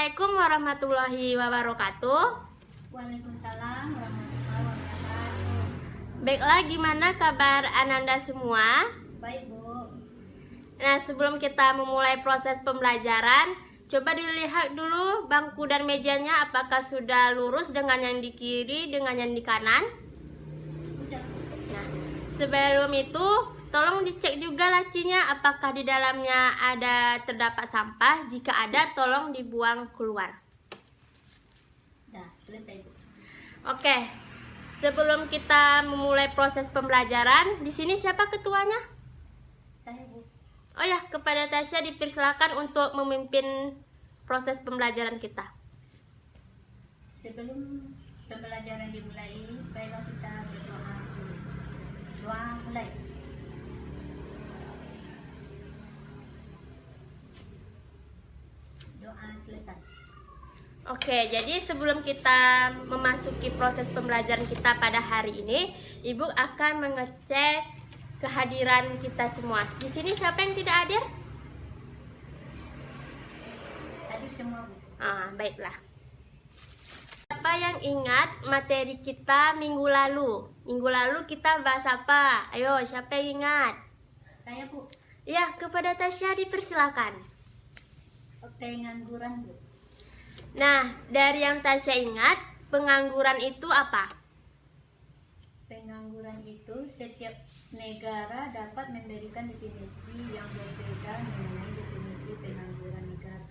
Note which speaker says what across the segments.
Speaker 1: Assalamualaikum warahmatullahi wabarakatuh.
Speaker 2: Waalaikumsalam warahmatullahi wabarakatuh.
Speaker 1: Baiklah, gimana kabar Ananda semua?
Speaker 2: Baik, Bu.
Speaker 1: Nah, sebelum kita memulai proses pembelajaran, coba dilihat dulu bangku dan mejanya apakah sudah lurus dengan yang di kiri, dengan yang di kanan.
Speaker 2: Udah.
Speaker 1: Nah, sebelum itu tolong dicek juga lacinya apakah di dalamnya terdapat sampah. Jika ada, tolong dibuang keluar.
Speaker 2: Dah, selesai, Bu.
Speaker 1: Oke. Sebelum kita memulai proses pembelajaran, di sini siapa ketuanya?
Speaker 2: Saya, Bu.
Speaker 1: Oh ya, kepada Tasya dipersilakan untuk memimpin proses pembelajaran kita.
Speaker 2: Sebelum pembelajaran dimulai, baiklah kita berdoa dulu. Doa mulai. Doa selesai.
Speaker 1: Oke, jadi sebelum kita memasuki proses pembelajaran kita pada hari ini, Ibu akan mengecek kehadiran kita semua. Di sini siapa yang tidak hadir?
Speaker 2: Hadir semua, Bu.
Speaker 1: Baiklah. Siapa yang ingat materi kita minggu lalu? Minggu lalu kita bahas apa? Ayo, siapa yang ingat?
Speaker 2: Saya, Bu.
Speaker 1: Ya, kepada Tasya dipersilakan.
Speaker 2: Pengangguran, Bu.
Speaker 1: Nah, dari yang Tasya ingat, pengangguran itu apa?
Speaker 2: Pengangguran itu setiap negara dapat memberikan definisi yang berbeda mengenai definisi pengangguran negara.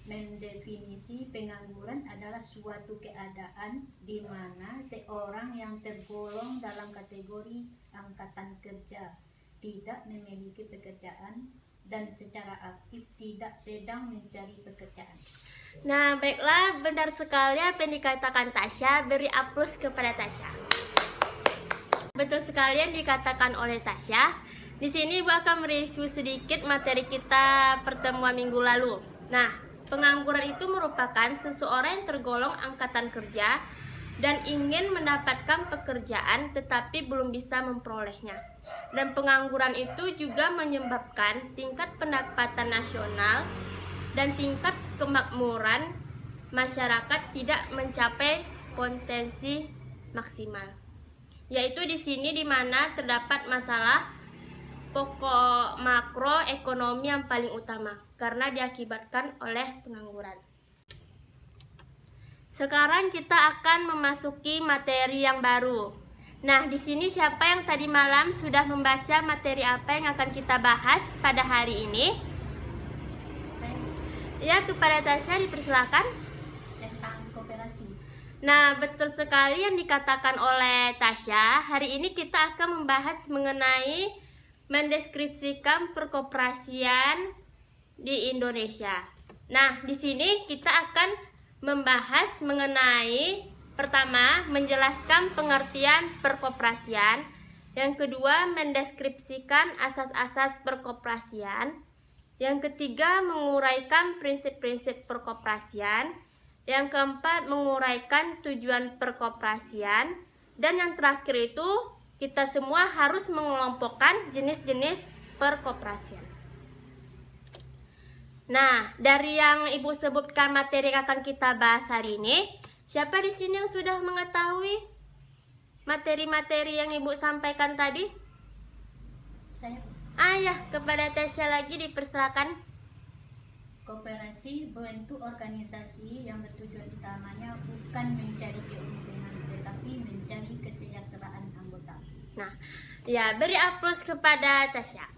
Speaker 2: Mendefinisi pengangguran adalah suatu keadaan di mana seorang yang tergolong dalam kategori angkatan kerja tidak memiliki pekerjaan dan secara aktif tidak sedang mencari pekerjaan.
Speaker 1: Nah, baiklah, benar sekali apa yang dikatakan Tasya. Beri aplaus kepada Tasya. Betul sekali yang dikatakan oleh Tasya. Di sini Ibu akan mereview sedikit materi kita pertemuan minggu lalu. Nah, pengangguran itu merupakan seseorang yang tergolong angkatan kerja dan ingin mendapatkan pekerjaan tetapi belum bisa memperolehnya. Dan pengangguran itu juga menyebabkan tingkat pendapatan nasional dan tingkat kemakmuran masyarakat tidak mencapai potensi maksimal. Yaitu di sini di mana terdapat masalah pokok makroekonomi yang paling utama karena diakibatkan oleh pengangguran. Sekarang kita akan memasuki materi yang baru. Nah, di sini siapa yang tadi malam sudah membaca materi apa yang akan kita bahas pada hari ini?
Speaker 2: Saya
Speaker 1: Ya, kepada Tasya dipersilakan.
Speaker 2: tentang koperasi.
Speaker 1: Nah, betul sekali yang dikatakan oleh Tasya. Hari ini kita akan membahas mengenai mendeskripsikan perkoperasian di Indonesia. Nah, di sini kita akan membahas mengenai pertama, menjelaskan pengertian perkoperasian. Yang kedua, mendeskripsikan asas-asas perkoperasian. Yang ketiga, menguraikan prinsip-prinsip perkoperasian. Yang keempat, menguraikan tujuan perkoperasian. Dan yang terakhir itu, kita semua harus mengelompokkan jenis-jenis perkoperasian. Nah, dari yang Ibu sebutkan materi yang akan kita bahas hari ini, siapa di sini yang sudah mengetahui materi-materi yang Ibu sampaikan tadi?
Speaker 2: Saya, Bu.
Speaker 1: Ya, kepada Tasya lagi dipersilakan.
Speaker 2: Koperasi bentuk organisasi yang bertujuan utamanya bukan mencari keuntungan tetapi mencari kesejahteraan anggota.
Speaker 1: Nah, ya, beri aplaus kepada Tasya.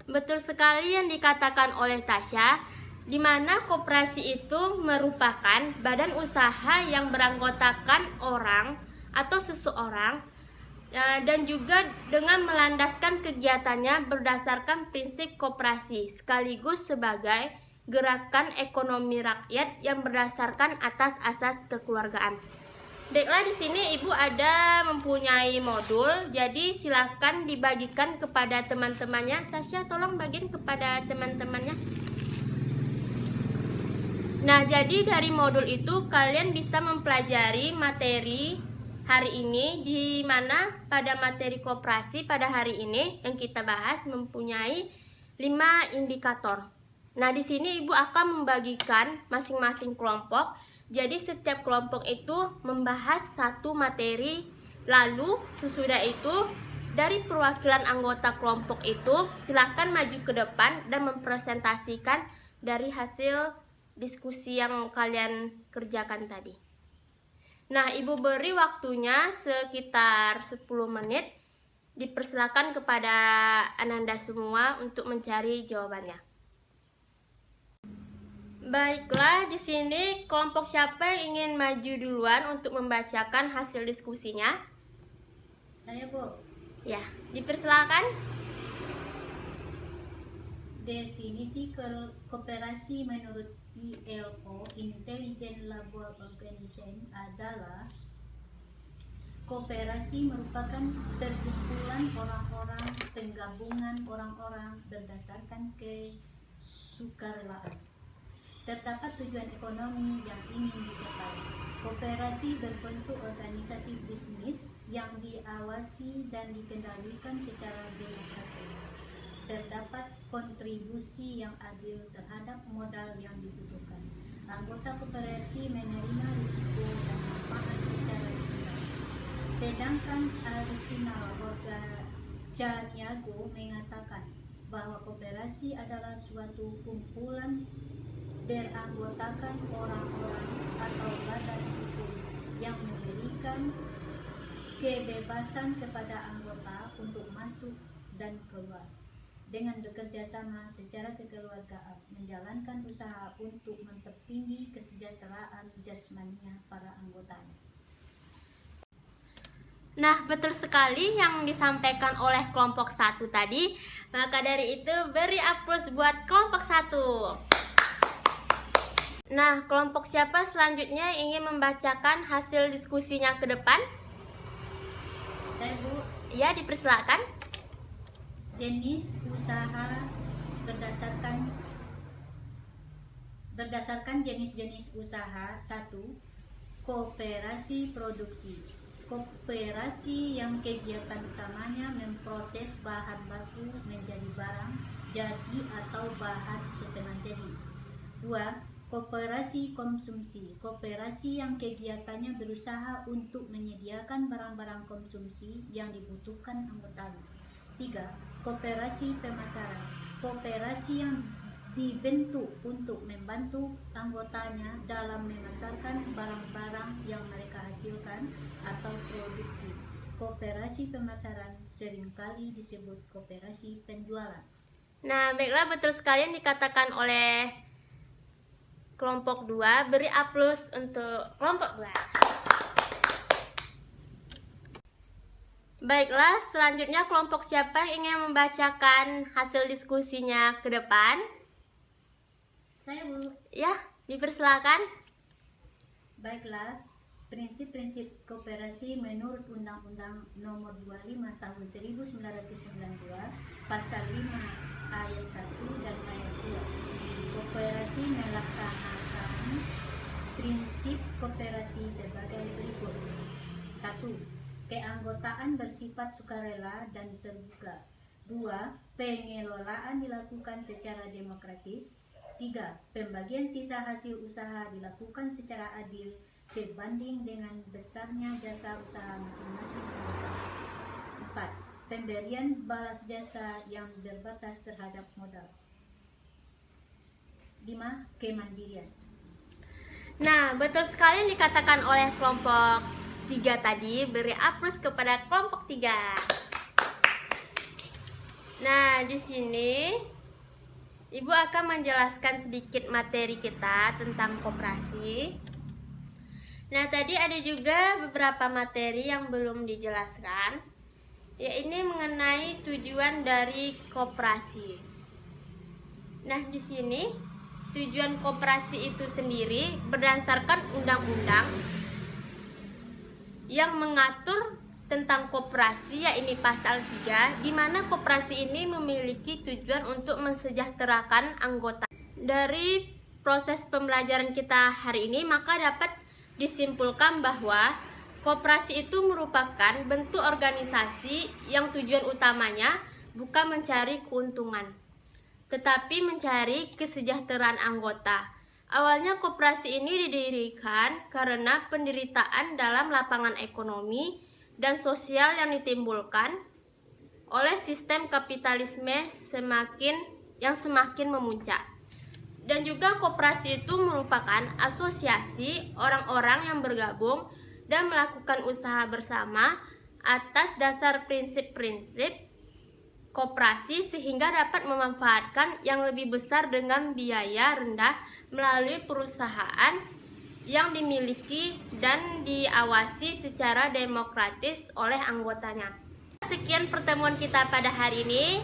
Speaker 1: Betul sekali yang dikatakan oleh Tasya, di mana koperasi itu merupakan badan usaha yang beranggotakan orang atau seseorang dan juga dengan melandaskan kegiatannya berdasarkan prinsip koperasi sekaligus sebagai gerakan ekonomi rakyat yang berdasarkan atas asas kekeluargaan. Baiklah, di sini Ibu ada mempunyai modul, jadi silakan dibagikan kepada teman-temannya. Tasya, tolong bagiin kepada teman-temannya. Nah, jadi dari modul itu kalian bisa mempelajari materi hari ini, di mana pada materi koperasi pada hari ini yang kita bahas mempunyai 5 indikator. Nah, di sini Ibu akan membagikan masing-masing kelompok. Jadi setiap kelompok itu membahas satu materi. Lalu sesudah itu dari perwakilan anggota kelompok itu silakan maju ke depan dan mempresentasikan dari hasil diskusi yang kalian kerjakan tadi. Nah, Ibu beri waktunya sekitar 10 menit. Dipersilakan kepada Ananda semua untuk mencari jawabannya. Baiklah, di sini kelompok siapa yang ingin maju duluan untuk membacakan hasil diskusinya?
Speaker 2: Saya, Bu.
Speaker 1: Ya, dipersilakan.
Speaker 2: Definisi koperasi menurut ILO, Intelligent Labor Organization, adalah koperasi merupakan perkumpulan orang-orang, penggabungan orang-orang berdasarkan kesukarelaan. Terdapat tujuan ekonomi yang ingin dicapai. Koperasi berbentuk organisasi bisnis yang diawasi dan dikendalikan secara demokratis. Terdapat kontribusi yang adil terhadap modal yang dibutuhkan. Anggota koperasi menerima risiko dan manfaat secara seimbang. Sedangkan Arifinal Janiago mengatakan bahwa koperasi adalah suatu kumpulan beranggotakan orang-orang atau badan hukum yang memberikan kebebasan kepada anggota untuk masuk dan keluar dengan bekerja sama secara kekeluargaan, menjalankan usaha untuk mempertinggi kesejahteraan jasmaninya para anggotanya.
Speaker 1: Nah, betul sekali yang disampaikan oleh kelompok 1 tadi. Maka dari itu beri aplaus buat kelompok 1. Nah, kelompok siapa selanjutnya ingin membacakan hasil diskusinya ke depan?
Speaker 2: Saya, Bu.
Speaker 1: Ya, dipersilakan.
Speaker 2: Jenis usaha berdasarkan jenis-jenis usaha. 1. Koperasi produksi. Koperasi yang kegiatan utamanya memproses bahan baku menjadi barang jadi atau bahan setengah jadi. 2. Koperasi konsumsi. Koperasi yang kegiatannya berusaha untuk menyediakan barang-barang konsumsi yang dibutuhkan anggotanya. 3. Koperasi pemasaran. Koperasi yang dibentuk untuk membantu anggotanya dalam memasarkan barang-barang yang mereka hasilkan atau produksi. Koperasi pemasaran seringkali disebut koperasi penjualan.
Speaker 1: Nah, baiklah, betul sekali yang dikatakan oleh kelompok 2. Beri aplaus untuk kelompok 2. Baiklah, selanjutnya kelompok siapa yang ingin membacakan hasil diskusinya ke depan?
Speaker 2: Saya, Bu.
Speaker 1: Ya, dipersilakan.
Speaker 2: Baiklah, prinsip-prinsip koperasi menurut Undang-Undang Nomor 25 Tahun 1992, Pasal 5 Ayat 1 dan Ayat 2. Koperasi melaksanakan prinsip koperasi sebagai berikut. 1. Keanggotaan bersifat sukarela dan terbuka. 2. Pengelolaan dilakukan secara demokratis. 3. Pembagian sisa hasil usaha dilakukan secara adil sebanding dengan besarnya jasa usaha masing-masing anggota. 4. Pemberian balas jasa yang berbatas terhadap modal. 5. Kemandirian.
Speaker 1: Nah, betul sekali yang dikatakan oleh kelompok 3 tadi. Beri aplaus kepada kelompok 3. Nah, di sini Ibu akan menjelaskan sedikit materi kita tentang koperasi. Nah, tadi ada juga beberapa materi yang belum dijelaskan, yaitu mengenai tujuan dari koperasi. Nah, di sini tujuan koperasi itu sendiri berdasarkan undang-undang yang mengatur tentang koperasi, yaitu pasal 3, di mana koperasi ini memiliki tujuan untuk mensejahterakan anggota. Dari proses pembelajaran kita hari ini, maka dapat disimpulkan bahwa koperasi itu merupakan bentuk organisasi yang tujuan utamanya bukan mencari keuntungan, tetapi mencari kesejahteraan anggota. Awalnya koperasi ini didirikan karena penderitaan dalam lapangan ekonomi dan sosial yang ditimbulkan oleh sistem kapitalisme semakin memuncak. Dan juga koperasi itu merupakan asosiasi orang-orang yang bergabung dan melakukan usaha bersama atas dasar prinsip-prinsip koperasi sehingga dapat memanfaatkan yang lebih besar dengan biaya rendah melalui perusahaan yang dimiliki dan diawasi secara demokratis oleh anggotanya. Sekian pertemuan kita pada hari ini.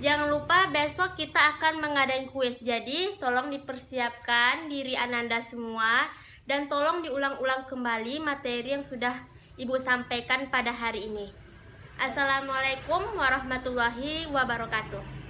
Speaker 1: Jangan lupa besok kita akan mengadain kuis. Jadi tolong dipersiapkan diri Ananda semua dan tolong diulang-ulang kembali materi yang sudah Ibu sampaikan pada hari ini. Assalamualaikum warahmatullahi wabarakatuh.